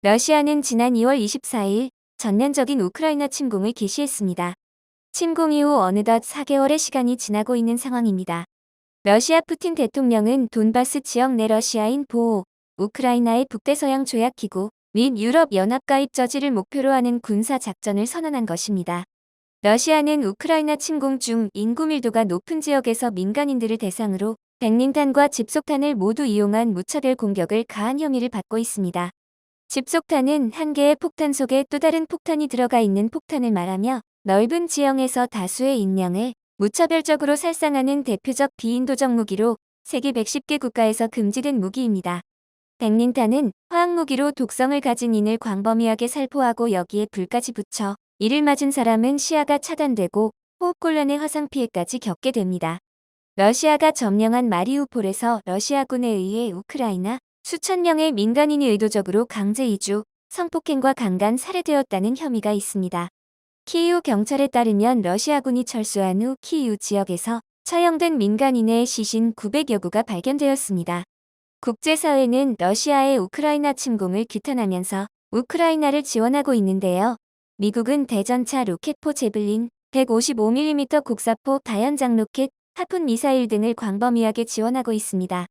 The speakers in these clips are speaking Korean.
러시아는 지난 2월 24일 전면적인 우크라이나 침공을 개시했습니다. 침공 이후 어느덧 4개월의 시간이 지나고 있는 상황입니다. 러시아 푸틴 대통령은 돈바스 지역 내 러시아인 보호, 우크라이나의 북대서양 조약기구 및 유럽 연합 가입 저지를 목표로 하는 군사 작전을 선언한 것입니다. 러시아는 우크라이나 침공 중 인구 밀도가 높은 지역에서 민간인들을 대상으로 백린탄과 집속탄을 모두 이용한 무차별 공격을 가한 혐의를 받고 있습니다. 집속탄은 한 개의 폭탄 속에 또 다른 폭탄이 들어가 있는 폭탄을 말하며 넓은 지형에서 다수의 인명을 무차별적으로 살상하는 대표적 비인도적 무기로 세계 110개 국가에서 금지된 무기입니다. 백린탄은 화학무기로 독성을 가진 인을 광범위하게 살포하고 여기에 불까지 붙여 이를 맞은 사람은 시야가 차단되고 호흡곤란의 화상 피해까지 겪게 됩니다. 러시아가 점령한 마리우폴에서 러시아군에 의해 우크라이나 수천 명의 민간인이 의도적으로 강제 이주, 성폭행과 강간 살해되었다는 혐의가 있습니다. 키이우 경찰에 따르면 러시아군이 철수한 후 키이우 지역에서 처형된 민간인의 시신 900여 구가 발견되었습니다. 국제사회는 러시아의 우크라이나 침공을 규탄하면서 우크라이나를 지원하고 있는데요. 미국은 대전차 로켓포 제블린, 155mm 국사포 다연장 로켓, 하푼 미사일 등을 광범위하게 지원하고 있습니다.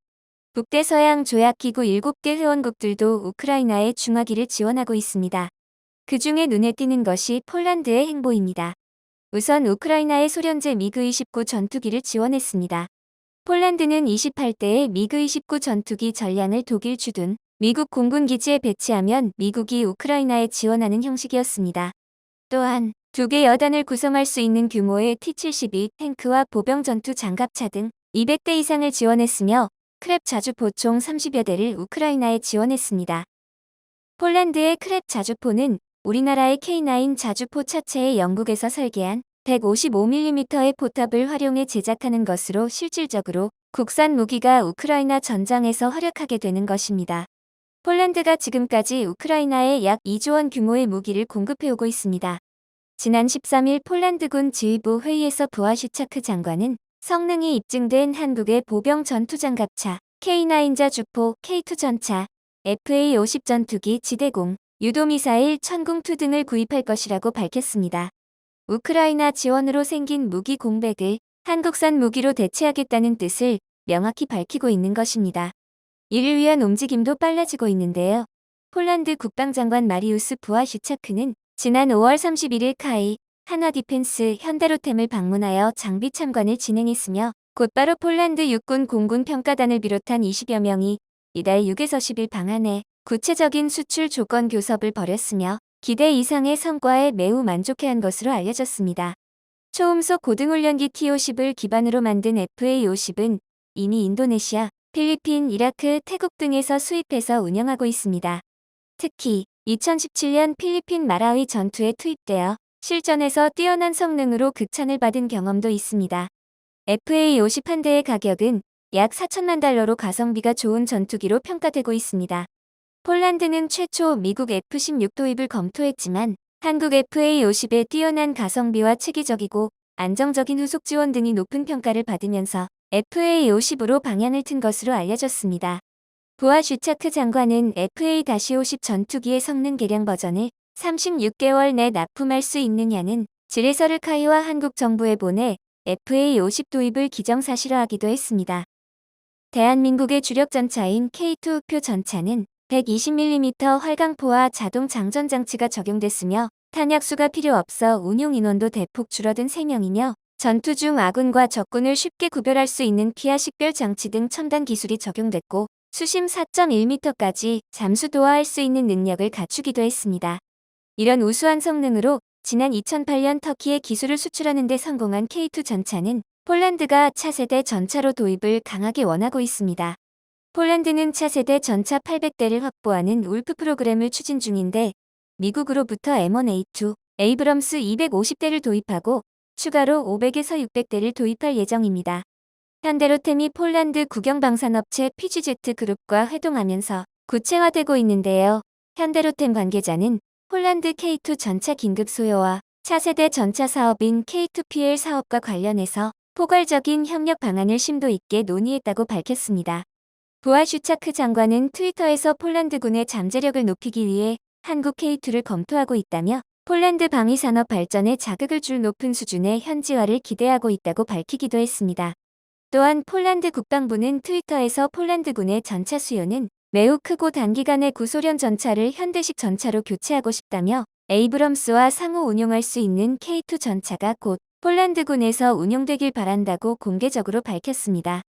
북대서양 조약기구 7개 회원국들도 우크라이나의 중화기를 지원하고 있습니다. 그 중에 눈에 띄는 것이 폴란드의 행보입니다. 우선 우크라이나의 소련제 미그-29 전투기를 지원했습니다. 폴란드는 28대의 미그-29 전투기 전량을 독일 주둔 미국 공군 기지에 배치하면 미국이 우크라이나에 지원하는 형식이었습니다. 또한 2개 여단을 구성할 수 있는 규모의 T-72 탱크와 보병 전투 장갑차 등 200대 이상을 지원했으며 크랩 자주포 총 30여 대를 우크라이나에 지원했습니다. 폴란드의 크랩 자주포는 우리나라의 K9 자주포 차체에 영국에서 설계한 155mm의 포탑을 활용해 제작하는 것으로 실질적으로 국산 무기가 우크라이나 전장에서 활약하게 되는 것입니다. 폴란드가 지금까지 우크라이나에 약 2조 원 규모의 무기를 공급해오고 있습니다. 지난 13일 폴란드군 지휘부 회의에서 부하슈차크 장관은 성능이 입증된 한국의 보병 전투장갑차, K9 자주포, K2 전차, FA-50 전투기 지대공, 유도미사일 천궁2 등을 구입할 것이라고 밝혔습니다. 우크라이나 지원으로 생긴 무기 공백을 한국산 무기로 대체하겠다는 뜻을 명확히 밝히고 있는 것입니다. 이를 위한 움직임도 빨라지고 있는데요. 폴란드 국방장관 마리우스 부하슈차크는 지난 5월 31일 카이 한화디펜스 현대로템을 방문하여 장비 참관을 진행했으며 곧바로 폴란드 육군 공군 평가단을 비롯한 20여 명이 이달 6에서 10일 방한해 구체적인 수출 조건 교섭을 벌였으며 기대 이상의 성과에 매우 만족해한 것으로 알려졌습니다. 초음속 고등훈련기 T-50을 기반으로 만든 FA-50은 이미 인도네시아, 필리핀, 이라크, 태국 등에서 수입해서 운영하고 있습니다. 특히 2017년 필리핀 마라위 전투에 투입되어 실전에서 뛰어난 성능으로 극찬을 받은 경험도 있습니다. FA-50 한 대의 가격은 약 4천만 달러로 가성비가 좋은 전투기로 평가되고 있습니다. 폴란드는 최초 미국 F-16 도입을 검토했지만 한국 FA-50의 뛰어난 가성비와 체계적이고 안정적인 후속 지원 등이 높은 평가를 받으면서 FA-50으로 방향을 튼 것으로 알려졌습니다. 부하슈차크 장관은 FA-50 전투기의 성능 개량 버전을 36개월 내 납품할 수 있느냐는 질의서를 카이와 한국 정부에 보내 FA-50 도입을 기정사실화하기도 했습니다. 대한민국의 주력 전차인 K2 흑표 전차는 120mm 활강포와 자동 장전 장치가 적용됐으며 탄약수가 필요 없어 운용 인원도 대폭 줄어든 3명이며 전투 중 아군과 적군을 쉽게 구별할 수 있는 피하 식별 장치 등 첨단 기술이 적용됐고 수심 4.1m까지 잠수 도하할 수 있는 능력을 갖추기도 했습니다. 이런 우수한 성능으로 지난 2008년 터키에 기술을 수출하는 데 성공한 K2 전차는 폴란드가 차세대 전차로 도입을 강하게 원하고 있습니다. 폴란드는 차세대 전차 800대를 확보하는 울프 프로그램을 추진 중인데 미국으로부터 M1A2, 에이브럼스 250대를 도입하고 추가로 500에서 600대를 도입할 예정입니다. 현대로템이 폴란드 국영방산업체 PGZ 그룹과 회동하면서 구체화되고 있는데요. 현대로템 관계자는 폴란드 K2 전차 긴급 소요와 차세대 전차 사업인 K2PL 사업과 관련해서 포괄적인 협력 방안을 심도 있게 논의했다고 밝혔습니다. 부하슈차크 장관은 트위터에서 폴란드군의 잠재력을 높이기 위해 한국 K2를 검토하고 있다며 폴란드 방위산업 발전에 자극을 줄 높은 수준의 현지화를 기대하고 있다고 밝히기도 했습니다. 또한 폴란드 국방부는 트위터에서 폴란드군의 전차 수요는 매우 크고 단기간에 구소련 전차를 현대식 전차로 교체하고 싶다며 에이브럼스와 상호 운용할 수 있는 K2 전차가 곧 폴란드군에서 운용되길 바란다고 공개적으로 밝혔습니다.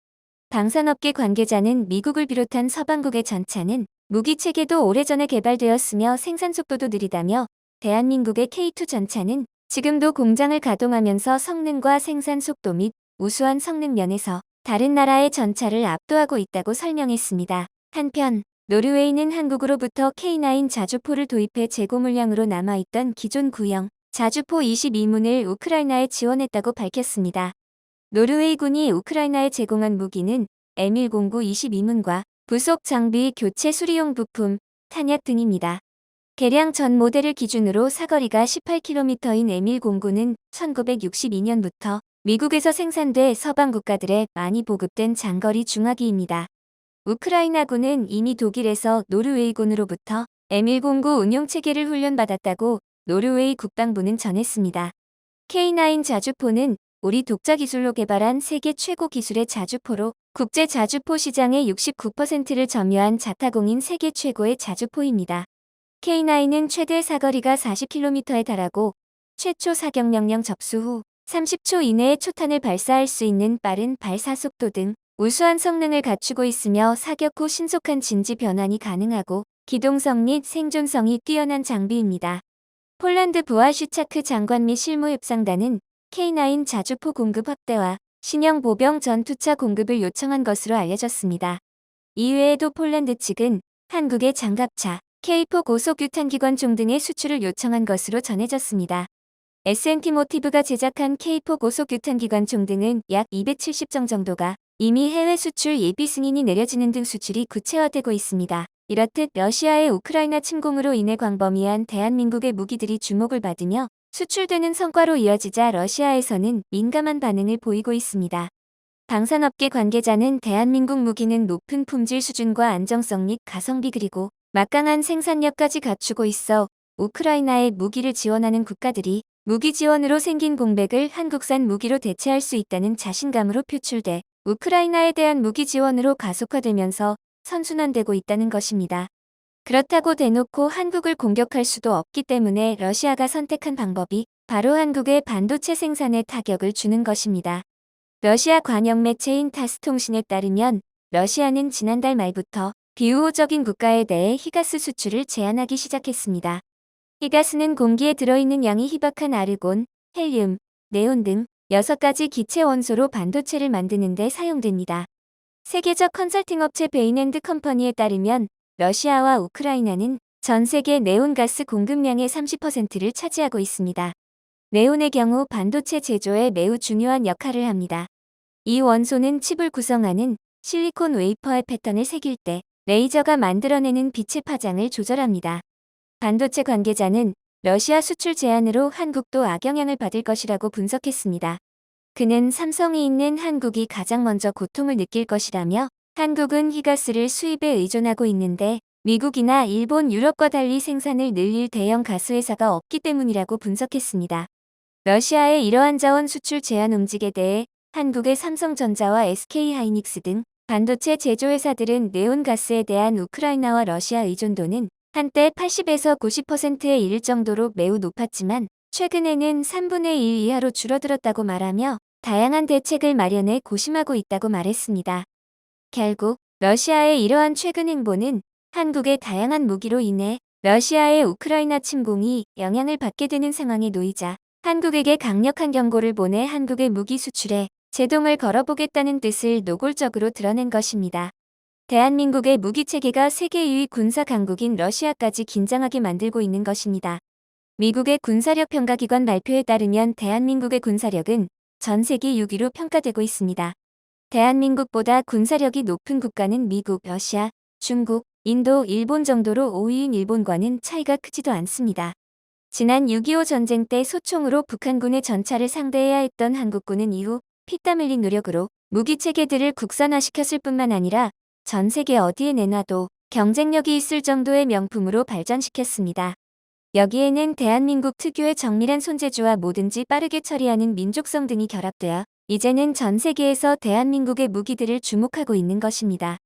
방산업계 관계자는 미국을 비롯한 서방국의 전차는 무기체계도 오래전에 개발되었으며 생산 속도도 느리다며 대한민국의 K2 전차는 지금도 공장을 가동하면서 성능과 생산 속도 및 우수한 성능 면에서 다른 나라의 전차를 압도하고 있다고 설명했습니다. 한편 노르웨이는 한국으로부터 K9 자주포를 도입해 재고 물량으로 남아있던 기존 구형 자주포 22문을 우크라이나에 지원했다고 밝혔습니다. 노르웨이군이 우크라이나에 제공한 무기는 M109 22문과 부속 장비 교체 수리용 부품, 탄약 등입니다. 개량 전 모델을 기준으로 사거리가 18km인 M109는 1962년부터 미국에서 생산돼 서방 국가들에 많이 보급된 장거리 중화기입니다. 우크라이나군은 이미 독일에서 노르웨이군으로부터 M109 운용체계를 훈련받았다고 노르웨이 국방부는 전했습니다. K9 자주포는 우리 독자 기술로 개발한 세계 최고 기술의 자주포로 국제 자주포 시장의 69%를 점유한 자타공인 세계 최고의 자주포입니다. K9은 최대 사거리가 40km에 달하고 최초 사격 명령 접수 후 30초 이내에 초탄을 발사할 수 있는 빠른 발사 속도 등 우수한 성능을 갖추고 있으며 사격 후 신속한 진지 변환이 가능하고 기동성 및 생존성이 뛰어난 장비입니다. 폴란드 부하슈차크 장관 및 실무협상단은 K9 자주포 공급 확대와 신형 보병 전투차 공급을 요청한 것으로 알려졌습니다. 이외에도 폴란드 측은 한국의 장갑차, K4 고속유탄기관총 등의 수출을 요청한 것으로 전해졌습니다. S&T 모티브가 제작한 K4 고속유탄기관총 등은 약 270정 정도가 이미 해외 수출 예비 승인이 내려지는 등 수출이 구체화되고 있습니다. 이렇듯 러시아의 우크라이나 침공으로 인해 광범위한 대한민국의 무기들이 주목을 받으며 수출되는 성과로 이어지자 러시아에서는 민감한 반응을 보이고 있습니다. 방산업계 관계자는 대한민국 무기는 높은 품질 수준과 안정성 및 가성비 그리고 막강한 생산력까지 갖추고 있어 우크라이나에 무기를 지원하는 국가들이 무기 지원으로 생긴 공백을 한국산 무기로 대체할 수 있다는 자신감으로 표출돼 우크라이나에 대한 무기 지원으로 가속화되면서 선순환되고 있다는 것입니다. 그렇다고 대놓고 한국을 공격할 수도 없기 때문에 러시아가 선택한 방법이 바로 한국의 반도체 생산에 타격을 주는 것입니다. 러시아 관영 매체인 타스통신에 따르면 러시아는 지난달 말부터 비우호적인 국가에 대해 히가스 수출을 제한하기 시작했습니다. 히가스는 공기에 들어있는 양이 희박한 아르곤, 헬륨, 네온 등 6가지 기체 원소로 반도체를 만드는 데 사용됩니다. 세계적 컨설팅 업체 베인앤드 컴퍼니에 따르면 러시아와 우크라이나는 전 세계 네온가스 공급량의 30%를 차지하고 있습니다. 네온의 경우 반도체 제조에 매우 중요한 역할을 합니다. 이 원소는 칩을 구성하는 실리콘 웨이퍼의 패턴을 새길 때 레이저가 만들어내는 빛의 파장을 조절합니다. 반도체 관계자는 러시아 수출 제한으로 한국도 악영향을 받을 것이라고 분석했습니다. 그는 삼성이 있는 한국이 가장 먼저 고통을 느낄 것이라며 한국은 히가스를 수입에 의존하고 있는데 미국이나 일본, 유럽과 달리 생산을 늘릴 대형 가스회사가 없기 때문이라고 분석했습니다. 러시아의 이러한 자원 수출 제한 움직에 대해 한국의 삼성전자와 SK하이닉스 등 반도체 제조회사들은 네온가스에 대한 우크라이나와 러시아 의존도는 한때 80에서 90%에 이를 정도로 매우 높았지만 최근에는 3분의 1 이하로 줄어들었다고 말하며 다양한 대책을 마련해 고심하고 있다고 말했습니다. 결국 러시아의 이러한 최근 행보는 한국의 다양한 무기로 인해 러시아의 우크라이나 침공이 영향을 받게 되는 상황에 놓이자 한국에게 강력한 경고를 보내 한국의 무기 수출에 제동을 걸어보겠다는 뜻을 노골적으로 드러낸 것입니다. 대한민국의 무기체계가 세계 2위 군사 강국인 러시아까지 긴장하게 만들고 있는 것입니다. 미국의 군사력 평가기관 발표에 따르면 대한민국의 군사력은 전 세계 6위로 평가되고 있습니다. 대한민국보다 군사력이 높은 국가는 미국, 러시아, 중국, 인도, 일본 정도로 5위인 일본과는 차이가 크지도 않습니다. 지난 6.25 전쟁 때 소총으로 북한군의 전차를 상대해야 했던 한국군은 이후 피땀 흘린 노력으로 무기체계들을 국산화시켰을 뿐만 아니라 전 세계 어디에 내놔도 경쟁력이 있을 정도의 명품으로 발전시켰습니다. 여기에는 대한민국 특유의 정밀한 손재주와 뭐든지 빠르게 처리하는 민족성 등이 결합되어 이제는 전 세계에서 대한민국의 무기들을 주목하고 있는 것입니다.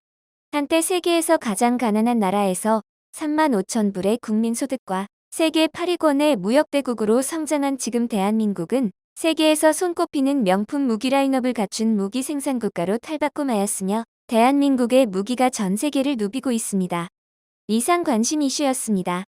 한때 세계에서 가장 가난한 나라에서 3만 5천 불의 국민소득과 세계 8위권의 무역대국으로 성장한 지금 대한민국은 세계에서 손꼽히는 명품 무기 라인업을 갖춘 무기 생산국가로 탈바꿈하였으며 대한민국의 무기가 전 세계를 누비고 있습니다. 이상 관심 이슈였습니다.